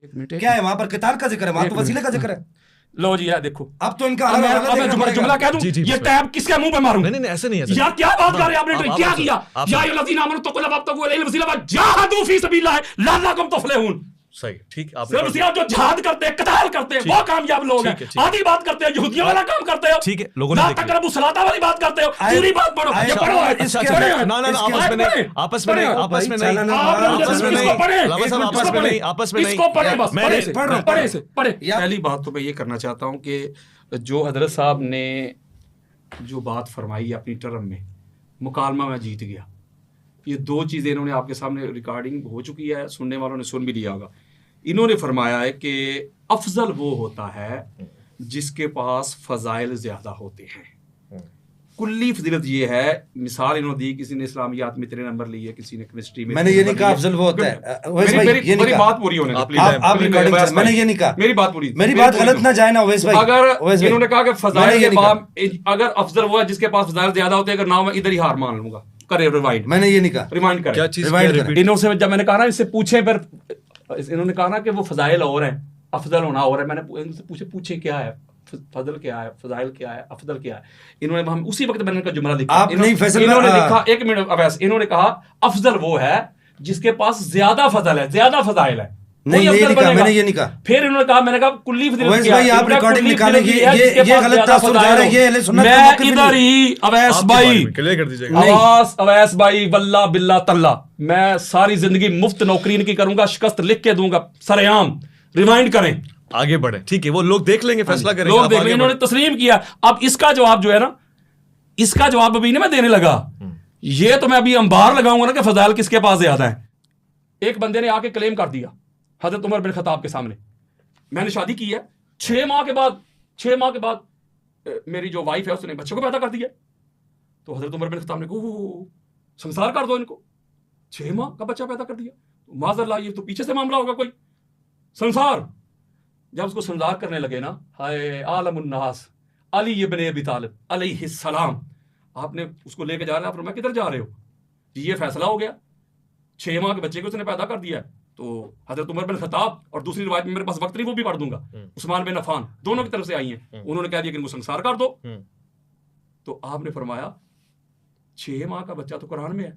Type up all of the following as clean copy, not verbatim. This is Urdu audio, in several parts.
کیا ہے وہاں پر قتال کا ذکر ہے, وہاں تو وسیلے کا ذکر ہے. لو جی ہے دیکھو, اب تو ان کا جملہ کہہ دوں, یہ ٹیب کس کے منہ پہ ماروں؟ نہیں ایسے نہیں ہے یا کیا بات کر رہے ہیں آپ نے, کیا کیا؟ یا الذین آمنوا اتقوا اللہ وابتغوا الیہ الوسیلۃ وجاہدوا فی سبیل اللہ لعلکم تفلحون. صحیح, ٹھیک. آپ صرف جو جہاد کرتے ہیں, قتال کرتے ہیں, وہ کامیاب لوگ ہیں. آدھی بات کرتے ہیں, یہودیوں والا کام کرتے ہو, ٹھیک ہے, لوگوں نے لا تقربوا الصلاۃ والی بات کرتے ہو, پوری بات پڑھو. یہ پڑھو, آپس میں نہیں. پہلی بات تو میں یہ کرنا چاہتا ہوں کہ جو حضرت صاحب نے جو بات فرمائی اپنی ٹرم میں, مکالمہ میں جیت گیا. یہ دو چیزیں انہوں نے آپ کے سامنے ریکارڈنگ ہو چکی ہے, سننے والوں نے سن بھی لیا ہوگا. انہوں نے فرمایا ہے کہ افضل وہ ہوتا ہے جس کے پاس فضائل زیادہ ہوتے ہیں. کلی فضیلت یہ ہے, مثال انہوں نے دی, کسی نے اسلامیات میں اتنے نمبر لیے, کسی نے کیمسٹری میں. میں نے یہ نہیں کہا افضل وہ ہوتا ہے, میری بات پوری ہونے دو. میں نے یہ نہیں کہا, میری بات پوری, میری بات غلط نہ جائے نا اویس بھائی. اگر انہوں نے کہا کہ فضائل کے باب, اگر افضل وہ ہے جس کے پاس فضائل زیادہ ہوتے ہیں, اگر نہ میں ادھر ہی ہار مان لوں گا. کرے ریوائنڈ, میں نے یہ نہیں کہا, ریمائنڈ کریں. کیا چیز انہوں سے جب میں نے کہا نا اس سے پوچھیں, پھر انہوں نے کہا نا کہ وہ فضائل اور ہیں, افضل ہونا اور ہے. میں نے ان سے پوچھیں کیا ہے فضل, کیا ہے فضائل, کیا ہے افضل, کیا ہے. انہوں نے ہم اسی وقت میں نے ان کا جملہ لکھا, انہوں نے لکھا, ایک منٹ اویس, انہوں نے کہا افضل وہ ہے جس کے پاس زیادہ فضل ہے, زیادہ فضائل ہے. نہیں میں نے یہ نہیں کہا. پھر انہوں نے کہا, میں نے کہا کلی فضیلت کیا ہے, آپ ریکارڈنگ نکالیں گے, یہ غلط تاثر جا رہا ہے, یہ اہل سنت کا موقف. میں ادھر ہی اویس بھائی, کلیئر کر دیجیے گا. اویس بھائی, واللہ باللہ تاللہ, میں ساری زندگی مفت نوکری کی کروں گا, شکست لکھ کے دوں گا سر عام. ریمائنڈ کریں, آگے بڑھیں, ٹھیک ہے, وہ لوگ دیکھ لیں گے, فیصلہ کریں گے. لوگ دیکھ لیں, انہوں نے تسلیم کیا. اب اس کا جواب جو ہے نا, اس کا جواب ابھی نہیں میں دینے لگا, یہ تو میں ابھی انبار لگاؤں گا نا کہ فضائل کس کے پاس زیادہ ہے. ایک بندے نے آ کے کلیم کر دیا حضرت عمر بن خطاب کے سامنے, میں نے شادی کی ہے, 6 ماہ کے بعد میری جو وائف ہے اس نے بچے کو پیدا کر دیا. تو حضرت عمر بن خطاب نے کہا سنسار کر دو ان کو, 6 ماہ کا بچہ پیدا کر دیا, معاذ اللہ یہ تو پیچھے سے معاملہ ہوگا کوئی, سنسار. جب اس کو سنسار کرنے لگے نا, ہائے عالم الناس علی ابن ابی طالب علیہ السلام, آپ نے اس کو لے کے جا رہا ہے, فرمایا کدھر جا رہے ہو, یہ فیصلہ ہو گیا, 6 ماہ کے بچے کو اس نے پیدا کر دیا ہے. تو حضرت عمر بن خطاب, اور دوسری روایت میں میرے پاس وقت نہیں وہ بھی پڑھ دوں گا, عثمان بن عفان, دونوں کی طرف سے آئی ہیں, انہوں نے کہہ دیا کہ ان کو سنسار کر دو. تو آپ نے فرمایا 6 ماہ کا بچہ تو قرآن میں ہے,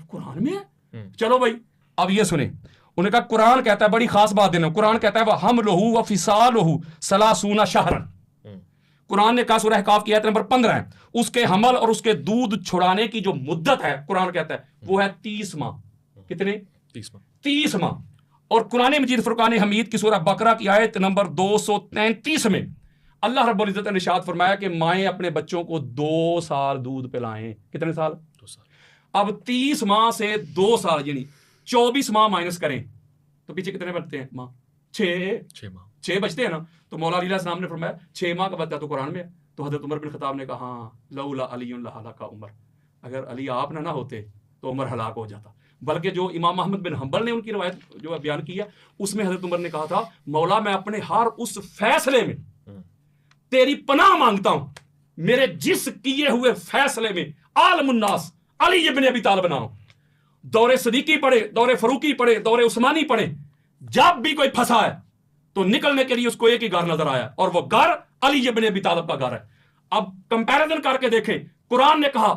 قرآن میں ہے, چلو بھائی اب یہ سنیں. انہوں نے کہا قرآن کہتا ہے, بڑی خاص بات دینا, قرآن کہتا ہے وَحَمْلُهُ وَفِصَالُهُ 30 شَهْرًا. قرآن نے کہا, سورہ احقاف کی آیت نمبر 15 ہے, اس کے حمل اور اس کے دودھ چھڑانے کی جو مدت ہے, قرآن کہتا ہے وہ ہے 30 ماہ. کتنے؟ 30 ماہ. اور قرآن مجید فرقان حمید کی سورہ بقرہ کی آیت نمبر 233 میں اللہ رب العزت نے ارشاد فرمایا کہ مائیں اپنے بچوں کو 2 سال دودھ پلائیں. کتنے سال؟ 2 سال. اب 30 ماہ سے 2 سال یعنی 24 ماہ مائنس کریں تو پیچھے کتنے بچتے ہیں ماہ؟ 6 بچتے ہیں نا. تو مولا علی علیہ السلام نے فرمایا 6 ماہ کا بچہ تو قرآن میں ہے. تو حضرت عمر بن خطاب نے کہا ہاں لولا علی لہلک عمر, اگر علی آپ نہ ہوتے تو عمر ہلاک ہو جاتا. بلکہ جو امام احمد بن حنبل نے ان کی روایت جو بیان کی ہے, اس میں حضرت عمر نے کہا تھا مولا میں اپنے ہر اس فیصلے میں تیری پناہ مانگتا ہوں, میرے جس کیے ہوئے فیصلے میں عالم الناس علی ابن ابی طالب نہ ہو. دور صدیقی پڑھے, دور فاروقی پڑھے, دور عثمانی پڑھے, جب بھی کوئی پھنسا ہے تو نکلنے کے لیے اس کو ایک ہی گھر نظر آیا, اور وہ گھر علی ابن ابی طالب کا گھر ہے. اب کمپیریزن کر کے دیکھیں, قرآن نے کہا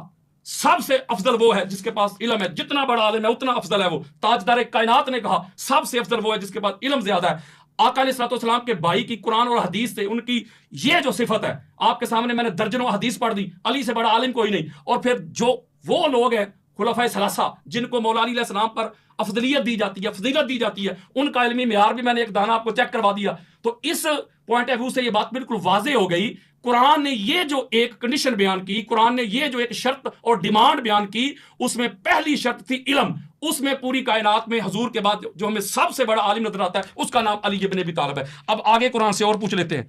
سب سے افضل وہ ہے جس کے پاس علم ہے, جتنا بڑا عالم ہے اتنا افضل ہے وہ. تاجدار کائنات نے کہا سب سے افضل وہ ہے جس کے پاس علم زیادہ ہے. آقا علیہ الصلوۃ والسلام کے بھائی کی قرآن اور حدیث سے ان کی یہ جو صفت ہے, آپ کے سامنے میں نے درجنوں حدیث پڑھ دی, علی سے بڑا عالم کوئی نہیں. اور پھر جو وہ لوگ ہیں خلفائے ثلاثہ جن کو مولا علی علیہ السلام پر افضلیت دی جاتی ہے, فضیلت دی جاتی ہے, ان کا علمی معیار بھی میں نے ایک دانہ آپ کو چیک کروا دیا. تو اس پوائنٹ آف ویو سے یہ بات بالکل واضح ہو گئی. قرآن نے یہ جو ایک کنڈیشن بیان کی, قرآن نے یہ جو ایک شرط اور ڈیمانڈ بیان کی, اس میں پہلی شرط تھی علم. اس میں پوری کائنات میں حضور کے بعد جو ہمیں سب سے بڑا عالم نظر آتا ہے اس کا نام علی ابن ابی طالب ہے. اب آگے قرآن سے اور پوچھ لیتے ہیں.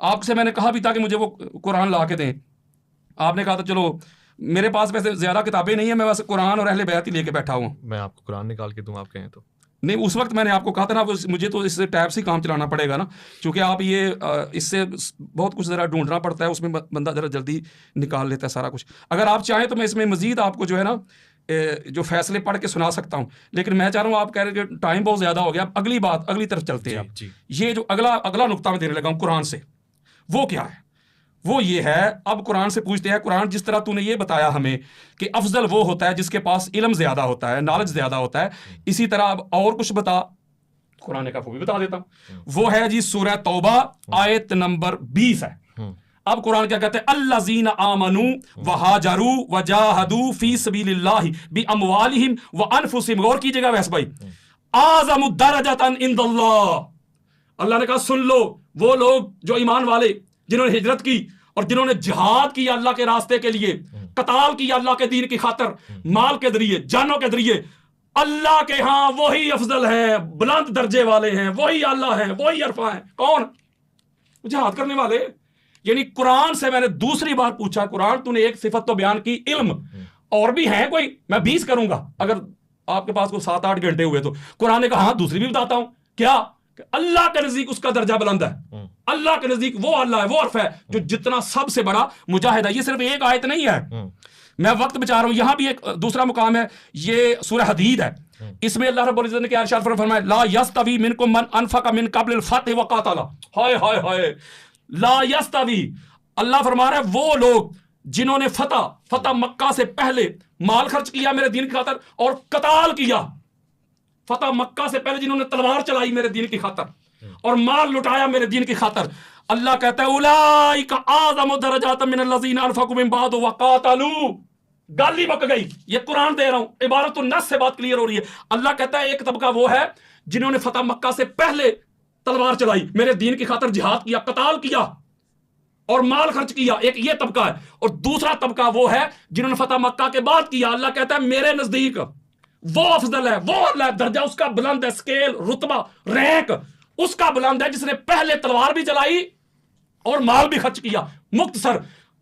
آپ سے میں نے کہا بھی تھا کہ مجھے وہ قرآن لا کے دیں, آپ نے کہا تھا چلو میرے پاس ویسے زیادہ کتابیں نہیں ہیں, میں ویسے قرآن اور اہل بیت ہی لے کے بیٹھا ہوں. میں آپ کو قرآن نکال کے دوں, آپ کہیں تو نہیں, اس وقت میں نے آپ کو کہا تھا نا مجھے تو اس ٹیب سے کام چلانا پڑے گا نا, کیونکہ آپ یہ اس سے بہت کچھ ذرا ڈھونڈنا پڑتا ہے, اس میں بندہ ذرا جلدی نکال لیتا ہے سارا کچھ. اگر آپ چاہیں تو میں اس میں مزید آپ کو جو ہے نا جو فیصلے پڑھ کے سنا سکتا ہوں، لیکن میں چاہ رہا ہوں، آپ کہہ رہے ہیں کہ ٹائم بہت زیادہ ہو گیا، اگلی بات، اگلی طرف چلتے ہیں. یہ جو اگلا نقطہ میں دینے لگا ہوں قرآن سے، وہ کیا ہے؟ وہ یہ ہے، اب قرآن سے پوچھتے ہیں، قرآن جس طرح تو نے یہ بتایا ہمیں کہ افضل وہ ہوتا ہے جس کے پاس علم زیادہ ہوتا ہے، نالج زیادہ ہوتا ہے، اسی طرح اب اور کچھ بتا. قرآن کا وہ بھی بتا دیتا ہوں. وہ ہے جی سورہ توبہ آیت نمبر 20 ہے. اب قرآن کیا کہتے ہیں؟ الذین آمنوا وہاجروا وجاہدوا فی سبیل اللہ باموالہم وانفسہم. غور کیجئے گا ویس بھائی، اعظم درجۃ عند اللہ. اللہ نے کہا سن لو، وہ لوگ جو ایمان والے، جنہوں نے ہجرت کی اور جنہوں نے جہاد کیا اللہ کے راستے کے لیے، قتال کیا اللہ کے دین کی خاطر، مال کے ذریعے، جانوں کے ذریعے، اللہ کے ہاں وہی افضل ہیں، بلند درجے والے ہیں، وہی اللہ ہیں، وہی عرفہ ہیں. کون؟ جہاد کرنے والے. یعنی قرآن سے میں نے دوسری بار پوچھا، قرآن تو نے ایک صفت تو بیان کی علم، اور بھی ہیں کوئی؟ میں 20 کروں گا اگر آپ کے پاس کوئی 7-8 گھنٹے ہوئے تو. قرآن نے کہا ہاں دوسری بھی بتاتا ہوں. کیا؟ کہ اللہ کے نزدیک اس کا درجہ بلند ہے، اللہ کے نزدیک وہ اللہ ہے، وہ عرف ہے جو جتنا سب سے بڑا مجاہد ہے. یہ صرف ایک آیت نہیں ہے، میں وقت بچا رہا ہوں. یہاں بھی ایک دوسرا مقام ہے، یہ سورہ حدید ہے. اس میں اللہ رب العزت نے کیا ارشاد فرمایا؟ لا یستوی منکم من انفق من قبل الفتح وقاتل. ہائے ہائے ہائے، لا یستوی. اللہ فرما رہا ہے وہ لوگ جنہوں نے فتح مکہ سے پہلے مال خرچ کیا میرے دین کی خاطر اور قتال کیا. فتح مکہ سے پہلے جنہوں نے تلوار چلائی میرے دین کی خاطر اور مال لٹایا میرے دین کی خاطر. اللہ کہتا ہے اولئک اعظم درجات من الذین انفقوا من بعد وقاتلوا. گالی بک گئی، یہ قرآن دے رہا ہوں، عبارت النص سے بات کلیئر ہو رہی ہے. اللہ کہتا ہے ایک طبقہ وہ ہے جنہوں نے فتح مکہ سے پہلے تلوار چلائی، میرے دین کی خاطر جہاد کیا، قتال کیا اور مال خرچ کیا، ایک یہ طبقہ ہے. اور دوسرا طبقہ وہ ہے جنہوں نے فتح مکہ کے بعد کیا. اللہ کہتا ہے میرے نزدیک وہ افضل ہے، وہ اللہ، درجہ اس کا بلند ہے، اسکیل، رتبہ، رینک اس کا بلند ہے جس نے پہلے تلوار بھی چلائی اور مال بھی خرچ کیا. مختصر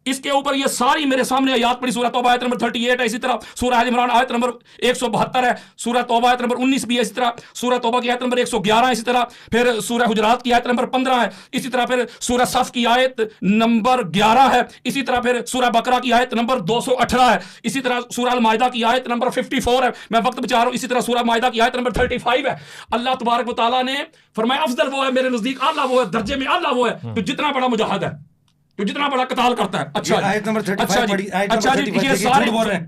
اس کے اوپر یہ ساری میرے سامنے آیات پڑھی. سورہ توبہ آیت نمبر 38 ہے، اسی طرح سورہ آل عمران آیت نمبر 172 ہے، سورہ توبہ آیت نمبر 19 بھی ہے، اسی طرح سورہ توبہ کی آیت نمبر 111 ہے، اسی طرح پھر سورہ حجرات کی آیت نمبر 15 ہے، اسی طرح پھر سورہ صف کی آیت نمبر 11 ہے، اسی طرح پھر سورہ بقرہ کی آیت نمبر 218 ہے، اسی طرح سورہ المائدہ کی آیت نمبر 54 ہے. میں وقت بچا رہا ہوں. اسی طرح سورہ مائدہ کی آیت نمبر 35 ہے. اللہ تبارک و تعالیٰ نے فرمایا افضل وہ ہے میرے نزدیک، اللہ وہ ہے، درجے میں اللہ وہ ہے تو جتنا بڑا مجاہد ہے، تو جتنا بڑا قتال کرتا ہے. اچھا آیت نمبر 35 پڑھی، آیت نمبر 35 یہ سارے بول رہے ہیں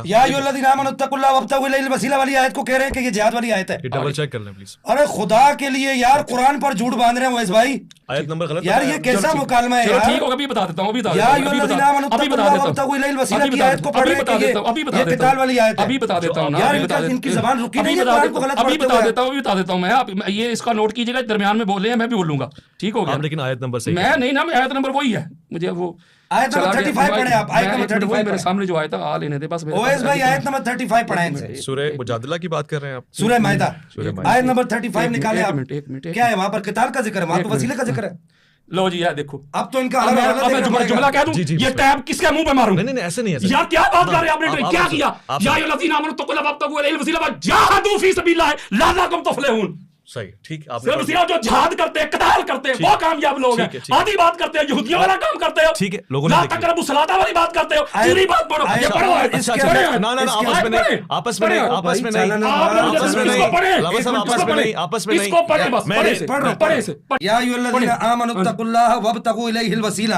یا ایھا الذین آمنوا اتقوا اللہ وابتغوا الیہ الوسیلہ والی آیت کو کہہ رہے ہیں کہ یہ جہاد والی آیت ہے. ڈبل چیک کر لیں پلیز. ارے خدا کے لیے یار قرآن پر جھوٹ باندھ رہے ہیں ویس بھائی، آیت نمبر غلط یار یہ کیسا مکالمہ ہے یار. ٹھیک ہوگا، ابھی بتا دیتا ہوں، ابھی بتا یا ایھا الذین آمنوا اتقوا اللہ وابتغوا الیہ الوسیلہ کی آیت کو پڑھ رہے ہیں کہ یہ قتال والی آیت ہے. ابھی بتا دیتا ہوں یار ان کی زبان رکی نہیں ہے قرآن کو غلط ابھی پڑھتے بتا ہوئے. دیتا ہوں، ابھی بتا دیتا ہوں. میں یہ اس کا نوٹ کیجیے گا، درمیان میں بولے ہیں میں بھی بولوں گا، ٹھیک ہو گیا. لیکن آیت نمبر صحیح میں نہیں نا، میں آیت نمبر وہی ہے، مجھے وہ آیت نمبر 35 پڑھیں آپ، آیت نمبر 35 میرے سامنے جو آیا تھا آ لینے دے بس. اویس بھائی آیت نمبر 35 پڑھیں. سورہ مجادلہ کی بات کر رہے ہیں آپ؟ سورہ مائدہ آیت نمبر 35 نکالیں آپ. کیا ہے وہاں پر قتال کا ذکر ہے، وہاں تو وسیلے کا ذکر ہے. لو جی یار دیکھو، اب تو ان کا جملہ کہہ دوں، یہ ٹیب کس کے منہ پہ ماروں؟ نہیں ایسے نہیں ہے یار کیا بات کر رہے ہیں آپ نے، کیا کیا؟ یا ایھا الذین آمنوا اتقوا اللہ وابتغوا الیہ الوسیلہ وجاہدوا فی سبیل اللہ لعلکم تفلحون. صحیح، ٹھیک. آپ صرف جو جہاد کرتے ہیں، قتال کرتے ہیں، وہ کامیاب لوگ ہیں. آدھی بات کرتے ہیں، یہودیوں والا کام کرتے ہو، ٹھیک ہے، لوگوں نے لا تقربوا الصلاۃ والی بات کرتے ہو، پوری بات پڑھو. یہ پڑھو، آپس میں یا ایھا الذین آمنوا اتقوا اللہ وابتغوا الیہ الوسیلہ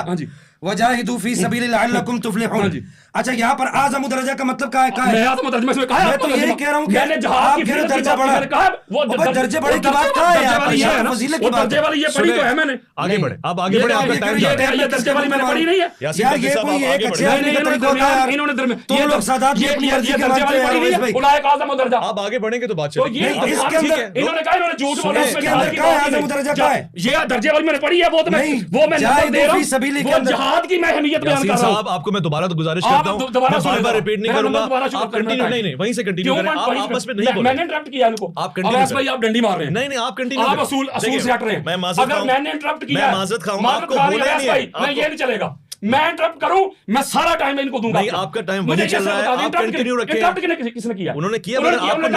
وجاہدوا فی سبیل لعلکم تفلحون. اچھا یہاں پر اعظم درجہ کا مطلب کیا ہے؟ میں اعظم درجہ میں کہا، میں تو یہی کہہ رہا ہوں کہ میں نے جہاد کی آپ درجہ بڑا، وہ درجے بڑے کی بات کہاں ہے؟ آپ فضیلت کی بات، درجے والی یہ پڑھی تو ہے میں نے. آگے بڑھیں، آپ آگے بڑھیں، آپ کا ٹائم جا رہا ہے. یہ درجے والی میں نے پڑھی نہیں ہے یار. یہ کوئی ایک اچھے آدمی کا طریقہ ہوتا ہے یار. انہوں نے تم لوگ سادات کی اپنی مرضی کی بات کر رہے ہیں اولئک اعظم درجہ. آپ آگے بڑھیں گے تو بات تو چلے. یہ اس کے اندر انہوں نے کہا، انہوں نے جھوٹ بولا، اس کے اندر کیا ہے اعظم درجہ کیا ہے؟ یہ درجے والی میں نے پڑھی ہے، وہ تو میں نمبر دے رہا ہوں، وہ جہاد کی میں اہمیت بیان کر رہا ہوں. صاحب آپ کو میں دوبارہ تو گزارش کرتا ہوں، میں بار ریپیٹ نہیں کروں گا. آپ کنٹینیو نہیں وہیں سے کنٹینیو کریں. آپ آپس میں نہیں بولیں. میں نے انٹرپٹ کیا ان کو. آپ کنٹینیو کریں. آپ ڈنڈی مار رہے ہیں. نہیں آپ کنٹینیو آپ اصول سے ہٹ رہے ہیں. میں معذرت اگر میں نے انٹرپٹ کیا، میں معذرت خواہوں، آپ کو بولنا نہیں ہے. میں یہ نہیں چلے گا. میں انٹرپٹ کروں میں سارا ٹائم ان کو دوں گا. نہیں آپ کا ٹائم وہی چل رہا ہے, آپ کنٹینیو رکھیں. کس نے کیا؟ انہوں نے کیا مگر آپ کو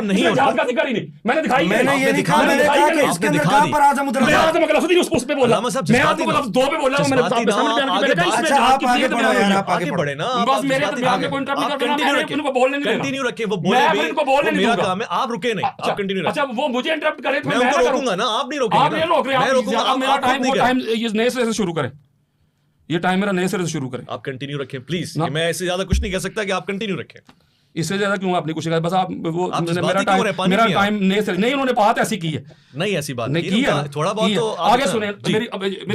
نہیں جہاد کا ذکر ہی نہیں. میں نے دکھائی, میں نے یہ نہیں کہا, میں نے کہا کہ اس کے اندر کہاں پر اعظم میں اعظم کا لفظ نہیں اس پہ بولا, میں آپ کو لفظ 2 پہ بولا ہوں, میں نے آپ کے سامنے بیان کیا, میں نے کہا اس میں جہاد کی فضیلت بیان ہوئی ہے. آپ آگے بڑھے نا, بس میرے درمیان میں کوئی انٹرپٹ نہیں کرنا, میں ان کو بولنے نہیں دینا. کنٹینیو رکھیں, وہ بولیں بھی, ان کو بولنے نہیں میرا دوں گا. کام ہے, آپ رکے نہیں, آپ کنٹینیو رکھیں. اچھا وہ مجھے انٹرپٹ کرے تو میں ان کو روکوں گا نا, آپ نہیں روکیں گے. آپ نہیں روک رہے, میں روکوں گا, آپ میرا آپ ٹائم, وہ نہیں ٹائم یہ نئے سرے سے شروع کریں, یہ ٹائم میرا نئے سرے سے شروع کریں. آپ کنٹینیو رکھیں پلیز, میں اس سے زیادہ کچھ نہیں کہہ سکتا کہ آپ کنٹینیو رکھیں. اس سے زیادہ کیوں آپ نے کچھ کہا, بس آپ وہ میرا ٹائم نئے سرے نہیں, انہوں نے بات ایسی کی ہے, نہیں ایسی بات نہیں کی ہے, تھوڑا بہت تو آگے سنیں, میری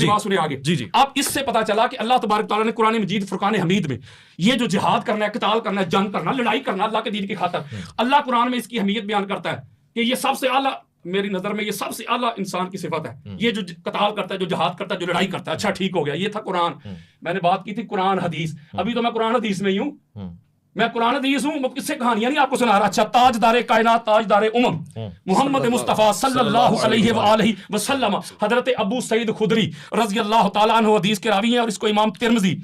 بات سنیں آگے. جی جی, اب اس سے پتا چلا کہ اللہ تبارک تعالیٰ نے قرآن مجید فرقان حمید میں یہ جو جہاد کرنا ہے, قتال کرنا ہے, جنگ کرنا, لڑائی کرنا اللہ کے دین کی خاطر, اللہ قرآن میں اس کی اہمیت بیان کرتا ہے کہ یہ سب سے اعلیٰ, میری نظر میں یہ سب سے اعلیٰ انسان کی صفت ہے, یہ جو قتال کرتا ہے, جو جہاد کرتا ہے, جو لڑائی کرتا ہے. اچھا ٹھیک ہو گیا, یہ تھا قرآن. میں نے بات کی تھی قرآن حدیث, ابھی تو میں قرآن حدیث میں ہی ہوں, میں قرآن حدیث ہوں, کس سے کہانیاں نہیں آپ کو سنا رہا. اچھا تاجدار کائنات, تاجدار محمد مصطفیٰ صلی اللہ علیہ وآلہ وسلم حضرت ابو سعید خدری رضی اللہ تعالیٰ عنہ حدیث کے راوی ہیں, اور اس کو امام ترمذی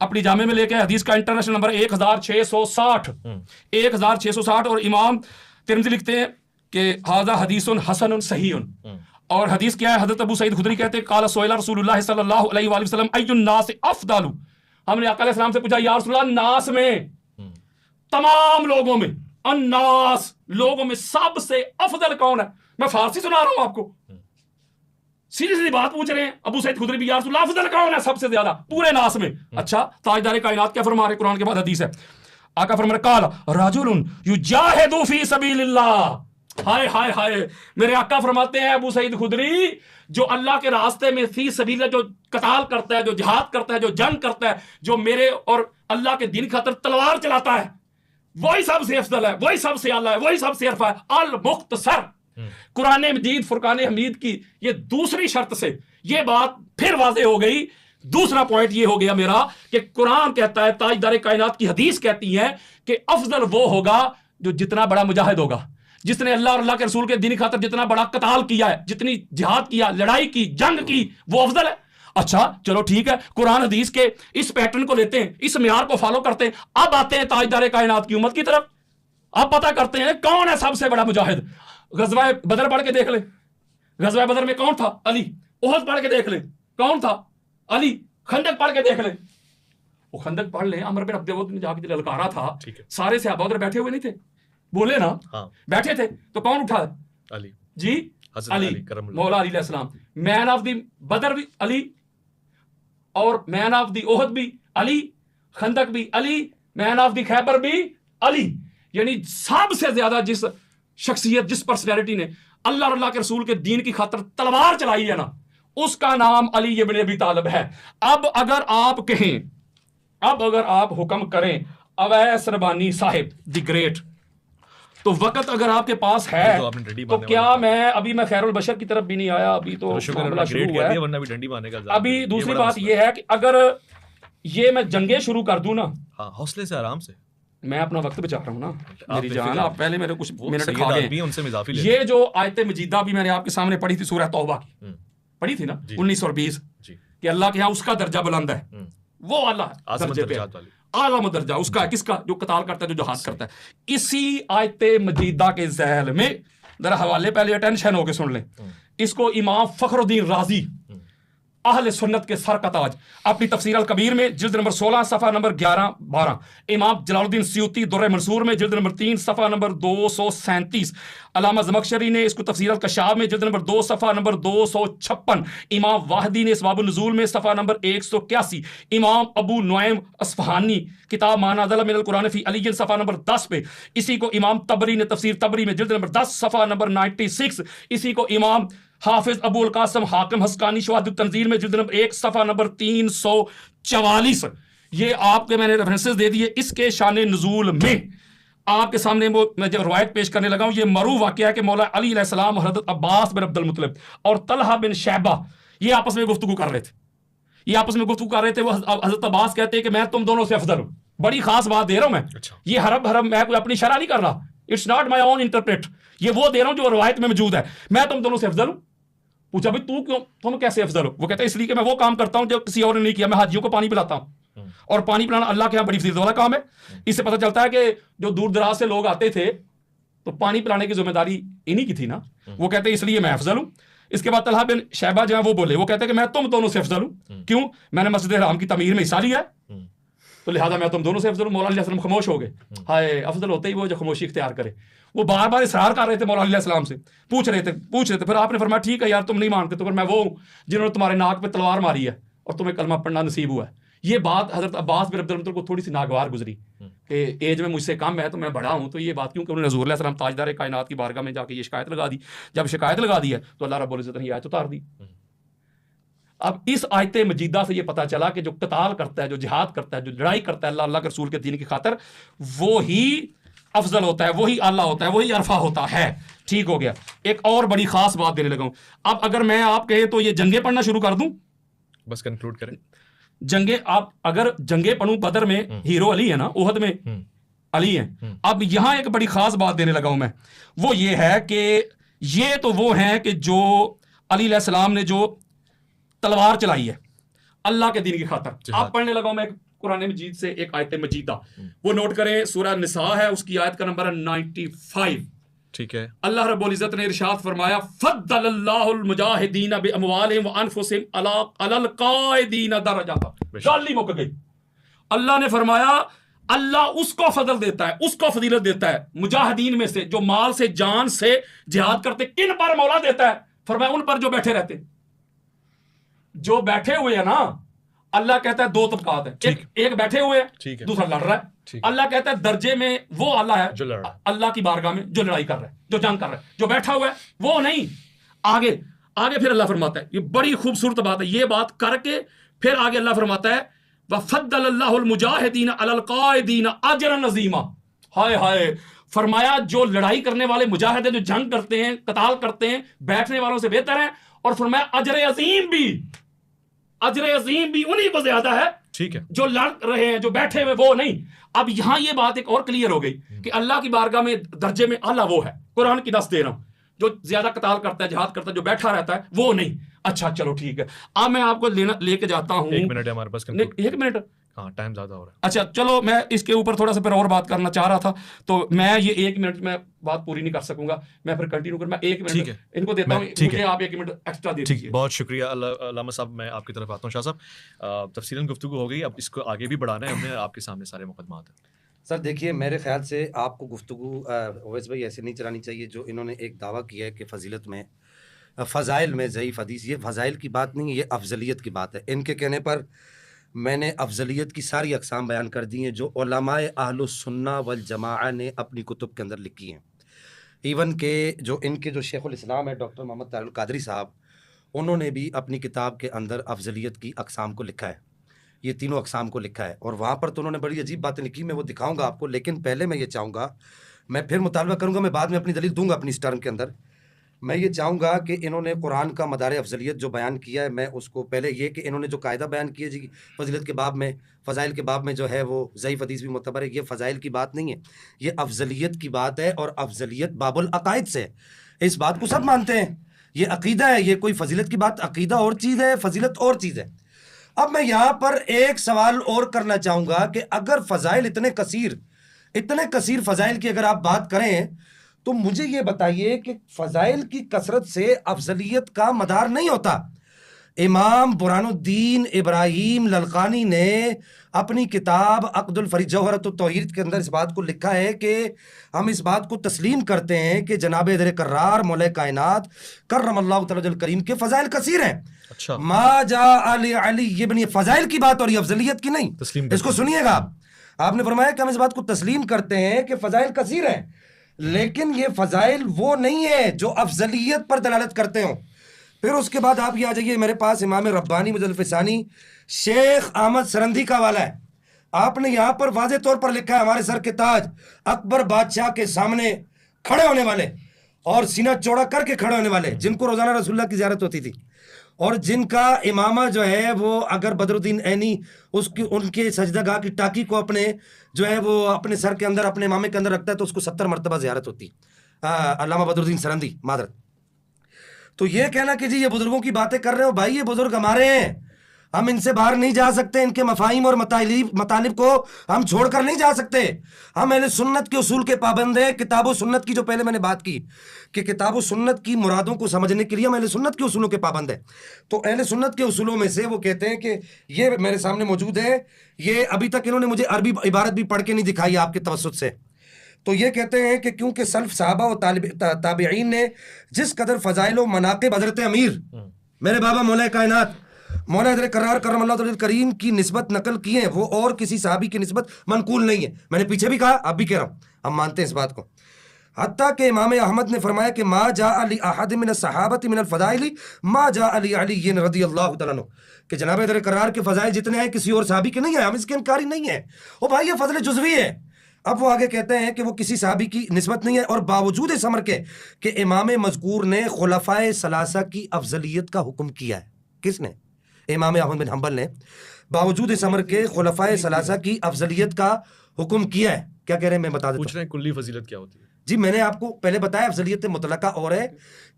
اپنی جامع میں لے کے حدیث کا انٹرنیشنل نمبر 1660 اور امام ترمذی لکھتے ہیں کہ ھذا حدیث حسن صحیح. اور حدیث کیا ہے, حضرت ابو سعید خدری کہتے ہیں قال سئل رسول اللہ صلی اللہ علیہ وآلہ وسلم ای الناس افضل, ہم نے آقا علیہ السلام سے پوچھا یا رسول اللہ ناس میں, تمام لوگوں میں, الناس لوگوں میں سب سے افضل کون ہے؟ میں فارسی سنا رہا ہوں آپ کو, سیدھی سیدھی بات پوچھ رہے ہیں ابو سعید خدری بھی, یا رسول اللہ افضل کون ہے سب سے زیادہ پورے ناس میں؟ اچھا تاجدار کائنات کیا فرما رہے, قرآن کے بعد حدیث ہے, آقا فرما رہے قال رجل یجاہد فی سبیل اللہ. ہائے ہائے ہائے, میرے آقا فرماتے ہیں ابو سعید خدری جو اللہ کے راستے میں فی سبیل, جو قتال کرتا ہے, جو جہاد کرتا ہے, جو جنگ کرتا ہے, جو میرے اور اللہ کے دین خاطر تلوار چلاتا ہے, وہی سب سے افضل ہے, وہی سب سے اعلیٰ ہے, وہی سب سے عرفہ ہے. المختصر قرآن مجید فرقان حمید کی یہ دوسری شرط سے یہ بات پھر واضح ہو گئی. دوسرا پوائنٹ یہ ہو گیا میرا کہ قرآن کہتا ہے, تاجدار کائنات کی حدیث کہتی ہے کہ افضل وہ ہوگا جو جتنا بڑا مجاہد ہوگا, جس نے اللہ اور اللہ کے رسول کے دین خاطر جتنا بڑا قتال کیا ہے, جتنی جہاد کیا, لڑائی کی, جنگ کی, وہ افضل ہے. اچھا چلو ٹھیک ہے, قرآن حدیث کے اس پیٹرن کو لیتے ہیں, اس معیار کو فالو کرتے ہیں. اب آتے ہیں تاجدار کائنات کی امت کی طرف, اب پتہ کرتے ہیں کون ہے سب سے بڑا مجاہد. غزوہ بدر پڑھ کے دیکھ لیں, غزوہ بدر میں کون تھا؟ علی. احد پڑھ کے دیکھ لیں, کون تھا؟ علی. خندق پڑھ کے دیکھ لیں, وہ خندق پڑھ لیں, عمر بن عبد العزیز نے جا کے للکارا تھا, سارے صحابہ ادھر بیٹھے ہوئے نہیں تھے, بولے نا, بیٹھے تھے, تو کون اٹھا؟ علی. جی علی, مولا علی علیہ السلام. مین آف دی بدر بھی علی, اور مین آف دی احد بھی علی, خندق بھی علی, مین آف دی خیبر بھی علی. یعنی سب سے زیادہ جس شخصیت, جس پرسنالٹی نے اللہ اور اللہ کے رسول کے دین کی خاطر تلوار چلائی ہے نا, اس کا نام علی ابن ابی طالب ہے. اب اگر آپ کہیں, اب اگر آپ حکم کریں اویس ربانی صاحب دی گریٹ, تو وقت اگر آپ کے پاس ہے تو کیا میں خیر البشر کی طرف بھی نہیں آیا, ابھی تو معاملہ شروع ہوا ہے. ابھی دوسری بات یہ ہے کہ اگر یہ میں جنگیں شروع کر دوں نا, حوصلے سے, آرام سے, میں اپنا وقت بچا رہا ہوں نا میری جان, آپ پہلے میرے کچھ منٹ کھا گئے. ان سے اضافی لے, یہ جو آیت مجیدہ بھی میں نے آپ کے سامنے پڑھی تھی, سورہ توبہ کی پڑھی تھی نا 19 اور 20, کہ اللہ کے یہاں اس کا درجہ بلند ہے, وہ اللہ درجے پہ اعلیٰ درجہ اس کا ہے, کس کا؟ جو قتال کرتا ہے, جو جہاد کرتا ہے. اسی آیت مجیدہ کے ذیل میں ذرا حوالے پہلے اٹینشن ہو کے سن لیں, اس کو امام فخر الدین رازی اہل سنت کے سر کا تاج اپنی تفسیر الکبیر میں جلد نمبر 16 صفحہ نمبر 11-12, امام جلال الدین سیوطی درہ منصور میں جلد نمبر 3 صفحہ نمبر 237, علامہ زمخشری نے اس کو تفسیر الکشاف میں جلد نمبر 2 صفحہ نمبر 256, امام واحدی نے اسباب النزول میں صفحہ نمبر 181, امام ابو نعیم اصفہانی کتاب ما نزل من القرآن فی علی صفحہ نمبر 10 پہ, اسی کو امام طبری نے تفسیر طبری میں جلد نمبر 10 صفحہ نمبر 96, اسی کو امام حافظ ابو القاسم حاکم حسقانی شواہد التنزیل میں جلد نمبر 1 صفحہ نمبر 344, یہ آپ کے میں نے ریفرنسز دے دیے. اس کے شان نزول میں آپ کے سامنے میں جب روایت پیش کرنے لگا ہوں, یہ مرو واقعہ ہے کہ مولا علی علیہ السلام اور حضرت عباس بن عبد المطلب اور طلحہ بن شیبہ یہ آپس میں گفتگو کر رہے تھے, وہ حضرت عباس کہتے ہیں کہ میں تم دونوں سے افضل ہوں. بڑی خاص بات دے رہا ہوں میں, یہ حرم میں کوئی اپنی شرح نہیں کر رہا, it's not my own interpret, یہ وہ دے رہا ہوں جو روایت میں موجود ہے, میں تم دونوں سے افضل ہوں. پوچھا بھائی تو کیوں تم کیسے افضل ہو؟ وہ کہتا ہے اس لیے کہ میں وہ کام کرتا ہوں جو کسی اور نے نہیں کیا، میں حاجیوں کو پانی پلاتا ہوں، اور پانی پلانا اللہ کے یہاں بڑی فضیلت والا کام ہے۔ اس سے پتہ چلتا ہے کہ جو دور دراز سے لوگ آتے تھے تو پانی پلانے کی ذمہ داری انہی کی تھی نا۔ وہ کہتے ہیں اس لیے میں افضل ہوں۔ اس کے بعد طلحہ بن شیبہ جو ہے وہ بولے، وہ کہتے ہیں کہ میں تم دونوں سے افضل ہوں، کیوں؟ میں نے مسجد حرام کی تعمیر میں حصہ لیا ہے تو لہٰذا میں تم دونوں سے افضل ہوں۔ مولا علیہ السلام خاموش ہو گئے۔ ہائے، افضل ہوتے ہی وہ جو خاموشی اختیار کرے۔ وہ بار بار اصرار کر رہے تھے مولا علیہ السلام سے، پوچھ رہے تھے۔ پھر آپ نے فرمایا ٹھیک ہے یار تم نہیں مانتے تو پھر میں وہ ہوں جنہوں نے تمہارے ناک پہ تلوار ماری ہے اور تمہیں کلمہ پڑھنا نصیب ہوا ہے۔ یہ بات حضرت عباس بن عبد المطلب کو تھوڑی سی ناگوار گزری کہ ایج میں مجھ سے کم ہے تو میں بڑا ہوں، تو یہ بات کیونکہ انہوں نے حضور علیہ السلام تاجدار کائنات کی بارگاہ میں جا کے یہ شکایت لگا دی۔ جب شکایت لگا دی ہے تو اللہ رب العزت نے یہ آیت اتار دی۔ اب اس آیت مجیدہ سے یہ پتہ چلا کہ جو قتال کرتا ہے، جو جہاد کرتا ہے، جو لڑائی کرتا ہے اللہ کے رسول کے دین کی خاطر، وہی افضل ہوتا ہے، وہی اعلیٰ ہوتا ہے، وہی عرفہ ہوتا ہے۔ ٹھیک ہو گیا۔ ایک اور بڑی خاص بات دینے لگا ہوں۔ اب اگر میں آپ کہے تو یہ جنگیں پڑھنا شروع کر دوں، بس کنکلوڈ کریں جنگیں۔ آپ اگر جنگیں پڑھوں، بدر میں ہیرو علی ہے نا، احد میں علی ہیں۔ اب یہاں ایک بڑی خاص بات دینے لگا ہوں میں، وہ یہ ہے کہ یہ تو وہ ہیں کہ جو علی علیہ السلام نے جو تلوار چلائی ہے اللہ کے دین کی خاطر۔ آپ پڑھنے لگا ہوں میں قرآن مجید سے ایک آیت مجیدہ، وہ نوٹ کریں، سورہ نساء ہے، اس کی آیت کا نمبر ہے 95۔ ٹھیک ہے۔ اللہ رب العزت نے ارشاد فرمایا فضل اللہ المجاہدین باموالہم وانفسہم علی القاعدین درجات۔ گالی مک گئی۔ اللہ نے فرمایا اللہ اس کو فضل دیتا ہے، اس کو فضیلت دیتا ہے مجاہدین میں سے جو مال سے جان سے جہاد کرتے۔ کن پر مولا دیتا ہے؟ فرمایا ان پر جو بیٹھے رہتے، جو بیٹھے ہوئے ہیں نا۔ اللہ کہتا ہے دو طبقات ہیں، ایک بیٹھے ہوئے ہیں، دوسرا لڑ رہا ہے۔ اللہ کہتا ہے درجے میں وہ اللہ ہے اللہ کی بارگاہ میں جو لڑائی کر رہا ہے، جو جنگ کر رہا ہے۔ جو بیٹھا ہوا ہے وہ نہیں۔ آگے پھر اللہ فرماتا ہے، یہ بڑی خوبصورت بات ہے، یہ بات کر کے پھر آگے اللہ فرماتا ہے وَفَضَّلَ اللَّهُ الْمُجَاهِدِينَ عَلَى الْقَاعِدِينَ أَجْرًا عَظِيمًا۔ ہائے ہائے، فرمایا جو لڑائی کرنے والے مجاہد ہیں، جو جنگ کرتے ہیں، قتال کرتے ہیں، بیٹھنے والوں سے بہتر ہیں، اور فرمایا اجر عظیم بھی انہی کو زیادہ ہے، ٹھیک ہے، جو لڑ رہے ہیں، جو بیٹھے ہوئے وہ نہیں۔ اب یہاں یہ بات ایک اور کلیئر ہو گئی کہ اللہ کی بارگاہ میں درجے میں اعلیٰ وہ ہے، قرآن کی دس دے رہا ہوں، جو زیادہ قتال کرتا ہے، جہاد کرتا ہے، جو بیٹھا رہتا ہے وہ نہیں۔ اچھا چلو ٹھیک ہے، اب میں آپ کو لے کے جاتا ہوں۔ ایک منٹ ہے ہمارے پاس، ایک منٹ، ہاں ٹائم زیادہ ہو رہا ہے۔ اچھا چلو، میں اس کے اوپر تھوڑا سا پھر اور بات کرنا چاہ رہا تھا، تو میں یہ 1 منٹ میں بات پوری نہیں کر سکوں گا، میں پھر کنٹینیو کر، میں 1 منٹ ان کو دیتا ہوں، مجھے آپ 1 منٹ ایکسٹرا دے دیجیے۔ بہت شکریہ علامہ صاحب، میں آپ کی طرف آتا ہوں۔ شاہ صاحب تفصیلاً گفتگو ہو گئی، اب اس کو آگے بھی بڑھانا ہے ہم نے، آپ کے سامنے سارے مقدمات ہیں۔ سر دیکھیے، میرے خیال سے آپ کو گفتگو اویس بھائی ایسے نہیں چلانی چاہیے جو انہوں نے ایک دعویٰ کیا ہے کہ فضیلت میں، فضائل میں ضعیف حدیث۔ یہ فضائل کی بات نہیں ہے، یہ افضلیت کی بات ہے۔ ان کے کہنے پر میں نے افضلیت کی ساری اقسام بیان کر دی ہیں جو علماء اہل السنہ والجماعہ نے اپنی کتب کے اندر لکھی ہیں۔ ایون کہ جو ان کے جو شیخ الاسلام ہے ڈاکٹر محمد طاہر القادری صاحب، انہوں نے بھی اپنی کتاب کے اندر افضلیت کی اقسام کو لکھا ہے، یہ تینوں اقسام کو لکھا ہے، اور وہاں پر تو انہوں نے بڑی عجیب باتیں لکھی، میں وہ دکھاؤں گا آپ کو، لیکن پہلے میں یہ چاہوں گا، میں پھر مطالبہ کروں گا، میں بعد میں اپنی دلیل دوں گا اپنی اس ٹرم کے اندر۔ میں یہ چاہوں گا کہ انہوں نے قرآن کا مدار افضلیت جو بیان کیا ہے، میں اس کو پہلے یہ کہ انہوں نے جو قاعدہ بیان کیا جی فضیلت کے باب میں، فضائل کے باب میں جو ہے وہ ضعیف حدیث بھی معتبر ہے، یہ فضائل کی بات نہیں ہے، یہ افضلیت کی بات ہے، اور افضلیت باب العقائد سے، اس بات کو سب مانتے ہیں، یہ عقیدہ ہے، یہ کوئی فضیلت کی بات، عقیدہ اور چیز ہے، فضیلت اور چیز ہے۔ اب میں یہاں پر ایک سوال اور کرنا چاہوں گا کہ اگر فضائل اتنے کثیر فضائل کی اگر آپ بات کریں تو مجھے یہ بتائیے کہ فضائل کی کثرت سے افضلیت کا مدار نہیں ہوتا۔ امام برہان الدین ابراہیم للقانی نے اپنی کتاب عقد الفریق جوہرۃ التوحید کے اندر اس بات کو لکھا ہے کہ ہم اس بات کو تسلیم کرتے ہیں کہ جناب حیدر کرار مولا کائنات کرم اللہ تعالی الکریم کے فضائل کثیر ہیں۔ اچھا، ما جاء علی یہ بنی فضائل کی بات اور یہ افضلیت کی نہیں، اس کو سنیے گا آپ نے فرمایا کہ ہم اس بات کو تسلیم کرتے ہیں کہ فضائل کثیر ہیں، لیکن یہ فضائل وہ نہیں ہے جو افضلیت پر دلالت کرتے ہوں۔ پھر اس کے بعد آپ یہ آ جائیے، میرے پاس امام ربانی مجلد ثانی شیخ احمد سرندی کا حوالہ ہے، آپ نے یہاں پر واضح طور پر لکھا ہے ہمارے سر کے تاج اکبر بادشاہ کے سامنے کھڑے ہونے والے اور سینہ چوڑا کر کے کھڑے ہونے والے، جن کو روزانہ رسول اللہ کی زیارت ہوتی تھی، اور جن کا امامہ جو ہے وہ اگر بدر الدین عینی ان کے سجدہ گاہ کی ٹاکی کو اپنے جو ہے وہ اپنے سر کے اندر اپنے امامے کے اندر رکھتا ہے تو اس کو 70 مرتبہ زیارت ہوتی، علامہ بدر الدین سرندی معذرت۔ تو یہ کہنا کہ جی یہ بزرگوں کی باتیں کر رہے ہو، بھائی یہ بزرگ ہمارے ہیں، ہم ان سے باہر نہیں جا سکتے، ان کے مفاہیم اور مطالب کو ہم چھوڑ کر نہیں جا سکتے، ہم اہل سنت کے اصول کے پابند ہیں. کتاب و سنت کی جو پہلے میں نے بات کی کہ کتاب و سنت کی مرادوں کو سمجھنے کے لیے ہم اہل سنت کے اصولوں کے پابند ہیں. تو اہل سنت کے اصولوں میں سے وہ کہتے ہیں کہ یہ میرے سامنے موجود ہے، یہ ابھی تک انہوں نے مجھے عربی عبارت بھی پڑھ کے نہیں دکھائی آپ کے توسط سے. تو یہ کہتے ہیں کہ کیونکہ سلف صحابہ و تابعین نے جس قدر فضائل و مناقب حضرت امیر میرے بابا مولا کائنات مولا حضرت کرار کرم اللہ تعالی کریم کی نسبت نقل کی ہے، وہ اور کسی صحابی کی نسبت منقول نہیں ہے. میں نے پیچھے بھی کہا، اب بھی کہہ رہا ہوں، ہم مانتے ہیں اس بات کو. حتیٰ کہ امام احمد نے فرمایا کہ ما جاء علی احد من الصحابۃ من الفضائل ما جاء علی علی رضی اللہ تعالیٰ عنہ، کہ جناب حضرت کرار کے فضائل جتنے ہیں کسی اور صحابی کے نہیں ہیں، ہم اس کے انکاری نہیں ہیں. او بھائی یہ فضل جزوی ہے. اب وہ آگے کہتے ہیں کہ وہ کسی صحابی کی نسبت نہیں ہے، اور باوجود اس امر کے کہ امام مذکور نے خلفائے ثلاثہ کی افضلیت کا حکم کیا ہے. کس نے؟ امام احمد بن حنبل نے باوجود اس امر کے خلفائے ثلاثہ کی افضلیت کا حکم کیا ہے. کیا کہہ رہے ہیں میں بتا دیتا ہوں. پوچھ رہے ہیں کلی فضیلت کیا ہوتی ہے؟ جی میں نے آپ کو پہلے بتایا افضلیت مطلقہ اور ہے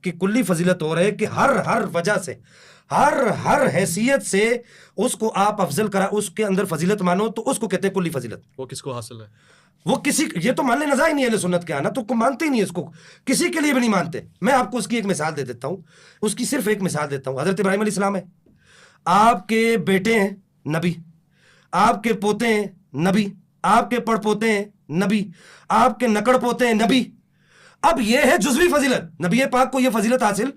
کہ کلی فضیلت اور ہے، کہ ہر وجہ سے ہر حیثیت سے اس کو آپ افضل کرا، اس کے اندر فضیلت مانو، تو اس کو کہتے ہیں کلی فضیلت. وہ کس کو حاصل ہے؟ وہ کسی، یہ تو ماننے نظر ہی نہیں اہل سنت کے آنا، تو مانتے ہی نہیں اس کو، کسی کے لیے بھی نہیں مانتے. میں آپ کو اس کی ایک مثال دے دیتا ہوں، اس کی صرف ایک مثال دیتا ہوں. حضرت ابراہیم علیہ السلام ہے، آپ کے بیٹے ہیں نبی، آپ کے پوتے ہیں نبی، آپ کے پڑ پوتے ہیں نبی، آپ کے نکڑ پوتے ہیں نبی. اب یہ ہے جزوی فضیلت، نبی پاک کو یہ فضیلت حاصل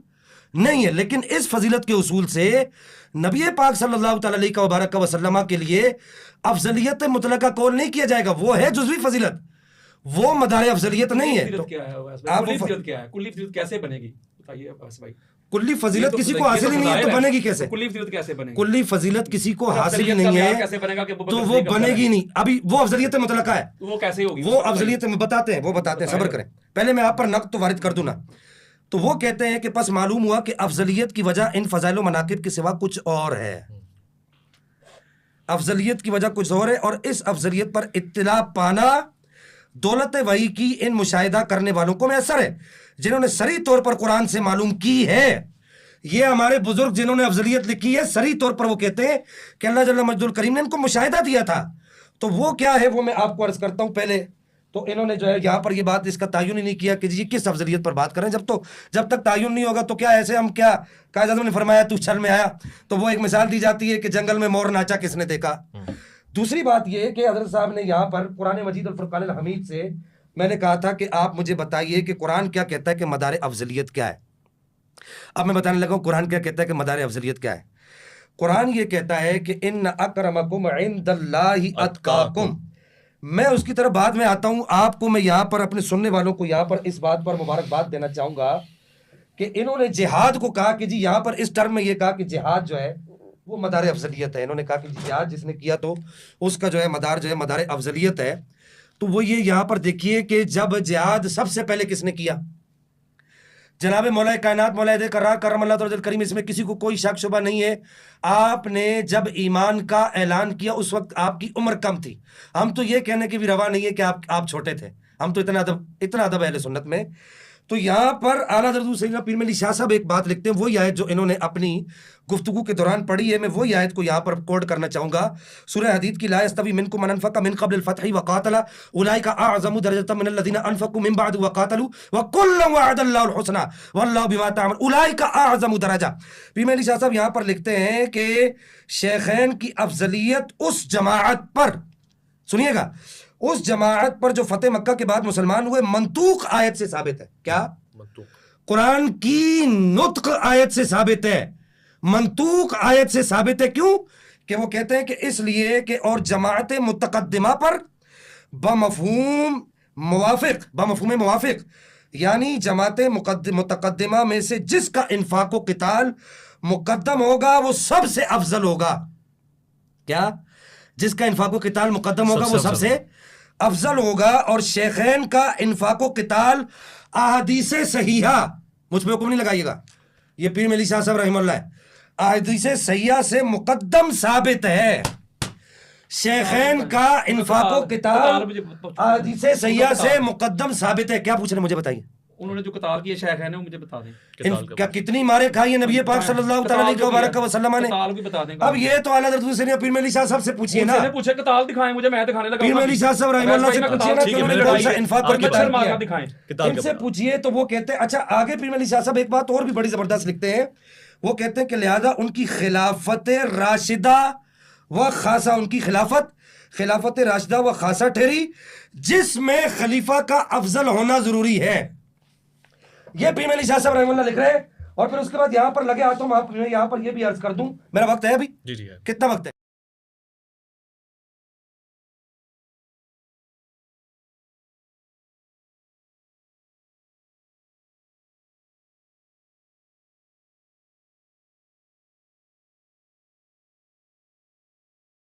نہیں ہے، لیکن اس فضیلت کے اصول سے نبی پاک صلی اللہ تعالی علیہ وبارک وسلم کے لیے افضلیت مطلقہ قول نہیں کیا جائے گا، وہ ہے جزوی فضیلت، وہ مدار افضلیت نہیں ہے. کلی فضیلت کیا ہے؟ کلی فضیلت کیسے بنے گی بتائیے بھائی. کلی فضیلت کسی کو حاصل ہی نہیں ہے تو بنے گی کیسے؟ کلی فضیلت کیسے بنے گی؟ کلی فضیلت کسی کو حاصل ہی نہیں ہے تو وہ بنے گی نہیں. ابھی وہ افضلیت مطلقہ ہے، وہ کیسے ہوگی؟ وہ افضلیت بتاتے ہیں، صبر کریں، پہلے میں آپ پر نقد تو وارد کر دوں نا. تو وہ کہتے ہیں کہ پس معلوم ہوا کہ افضلیت کی وجہ ان فضائل و مناقب کے سوا کچھ اور ہے. افضلیت کی وجہ کچھ اور ہے، اور اس افضلیت پر اطلاع پانا دولت وحی کی ان مشاہدہ کرنے والوں کو میسر ہے جنہوں نے صریح طور پر قرآن سے معلوم کی ہے. یہ ہمارے بزرگ جنہوں نے افضلیت لکھی ہے صریح طور پر وہ کہتے ہیں کہ اللہ جل مجد الکریم نے ان کو مشاہدہ دیا تھا. تو وہ کیا ہے وہ میں آپ کو عرض کرتا ہوں. پہلے تو انہوں نے جو ہے یہاں پر یہ بات اس کا تعین ہی نہیں کیا کہ جی کس افضلیت پر بات کریں. جب تک تعین نہیں ہوگا تو کیا ایسے ہم کیا قائد اعظم نے فرمایا تو چھل میں آیا، تو وہ ایک مثال دی جاتی ہے کہ جنگل میں مور ناچا کس نے دیکھا. دوسری بات یہ کہ حضرت صاحب نے یہاں پر قرآن مجید الفرقان الحمید سے میں نے کہا تھا کہ آپ مجھے بتائیے کہ قرآن کیا کہتا ہے کہ مدار افضلیت کیا ہے. اب میں بتانے لگا ہوں قرآن کیا کہتا ہے کہ مدار افضلیت کیا ہے. قرآن یہ کہتا ہے کہ ان اکرمکم عند اللہ اتقاکم. میں اس کی طرف بعد میں آتا ہوں. آپ کو میں یہاں پر اپنے سننے والوں کو یہاں پر اس بات پر مبارکباد دینا چاہوں گا کہ انہوں نے جہاد کو کہا کہ جی یہاں پر اس ٹرم میں یہ کہا کہ جہاد جو ہے وہ مدار افضلیت ہے. انہوں نے کہا کہ جہاد جس نے کیا تو اس کا جو ہے مدار افضلیت ہے. تو وہ یہ یہاں پر دیکھیے کہ جب جہاد سب سے پہلے کس نے کیا؟ جناب مولا کائنات مولا کرار کرم اللہ تعالی کریم، اس میں کسی کو کوئی شک شبہ نہیں ہے. آپ نے جب ایمان کا اعلان کیا اس وقت آپ کی عمر کم تھی. ہم تو یہ کہنے کی بھی روا نہیں ہے کہ آپ چھوٹے تھے، ہم تو اتنا ادب اہل سنت میں. تو یہاں پر اعلیٰ حضرت سیدنا پیر ملی شاہ صاحب ایک بات لکھتے ہیں، وہی آیت جو انہوں نے اپنی گفتگو کے دوران پڑھی ہے، میں وہی آیت کو یہاں پر کوٹ کرنا چاہوں گا. سورہ حدید کی لا یستوی منکم من انفق من قبل الفتح وقاتل اولئک اعظم درجۃ من الذین انفقوا من بعد وقاتلوا وکلا وعد اللہ الحسنى واللہ بما تعملون اولئک اعظم درجہ. پیر ملی شاہ صاحب یہاں پر لکھتے ہیں کہ شیخین کی افضلیت اس جماعت پر، سنیے گا، اس جماعت پر جو فتح مکہ کے بعد مسلمان ہوئے منطوق آیت سے ثابت ہے. کیا؟ قرآن کی نطق آیت سے ثابت ہے، منطوق آیت سے ثابت ہے. کیوں؟ کہ وہ کہتے ہیں کہ اس لیے کہ اور جماعت متقدمہ پر بمفہوم موافق یعنی جماعت متقدمہ میں سے جس کا انفاق و قتال مقدم ہوگا وہ سب سے افضل ہوگا. کیا؟ جس کا انفاق و قتال مقدم ہوگا وہ سب سے افضل ہوگا. اور شیخین کا انفاق و قتال احادیث صحیحہ، مجھ پہ حکم نہیں لگائیے گا، یہ پیر ملی شاہ صاحب رحمہ اللہ ہے، احادیث صحیحہ سے مقدم ثابت ہے. شیخین کا انفاق و قتال احادیث صحیحہ سے مقدم ثابت ہے. کیا پوچھ رہے ہیں مجھے بتائیے؟ انہوں نے جو قتال کیا شیخ ہے نا مجھے بتا دیں کیا کتنی مارے کھائی ہیں نبی پاک صلی اللہ تعالیٰ علیہ وسلم نے. قتال بھی بتا دیں. اب یہ تو اعلیٰ حضرت حسین پیر مہدی شاہ صاحب سے پوچھیے نا, پوچھے قتال دکھائیں مجھے, میں دکھانے لگا. پیر مہدی شاہ صاحب رحمہ اللہ سے پوچھیے نا کہ انہوں نے کون سا انفاق پر قتال کیا, دکھائیں. ان سے پوچھیے تو وہ کہتے ہیں. اچھا آگے پیر مہدی شاہ صاحب ایک بات اور بھی بڑی زبردست لکھتے ہیں, وہ کہتے ہیں کہ لہذا ان کی خلافت راشدہ و خاصہ, ان کی خلافت راشدہ و خاصہ ٹھہری جس میں خلیفہ کا افضل ہونا ضروری ہے. یہ پیر مہدی شاہ صاحب رحمہ اللہ لکھ رہے ہیں. اور پھر اس کے بعد یہاں پر لگے ہاتھوں میں یہاں پر یہ بھی عرض کر دوں, میرا وقت ہے ابھی, جی جی کتنا وقت ہے؟